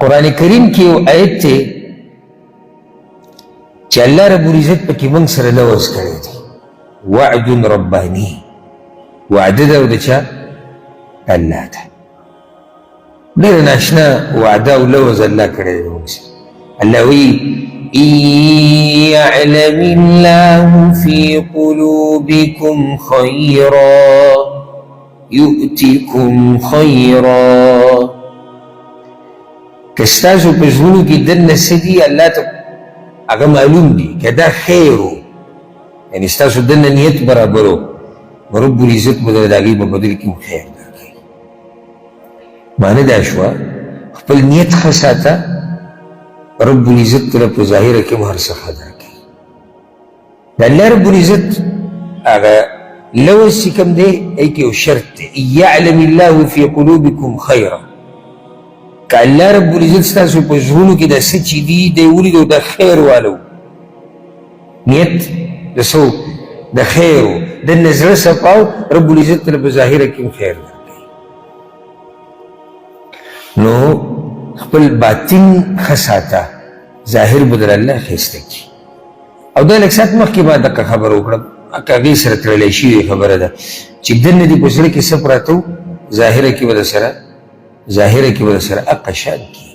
قرآن کریم کی یو آیت تے چې الله رب العزت پکې موږ سره لوز کړی دی وعد رباني وعده ده د چا الله ده ډېر ناشنا وعده او لوز الله کړی دی موږ سره الله وی إن يعلم الله في قلوبكم خيرا يؤتكم خيرا کستاسو په زړونو کې دننه څه دي الله ته هغه معلوم دي که دا خیر و یعنې ستاسو دننه نیت برابر و رب العزت به د هغې په بدل کې خیر درکوي معنی دا شوه خپل نیت ښه ساته رب العزت تله په ظاهره کې هم هر څه ښه درکوي د الله رب العزت هغه لوز چې کوم دی هغې کې یو شرط دی یعلم الله فی قلوبکم خیرا که الله رب العزت ستاسو په زړونو کې دا څه چې دي دی ولیدو د خیر والو نیت د څه د خیر و دننه زړه صفا و رب العزت تله په ظاهره کې هم خیر درکوي نو خپل باطن ښه ساته ظاهر به در الله ښایسته کړي او دا لږ ساعت مخکې ما دغه خبره وکړه که هغې سره تړلی شوې خبره ده چې دننه دې په زړه کې څه پراته و ظاهره کې به در سره هغه شان کړي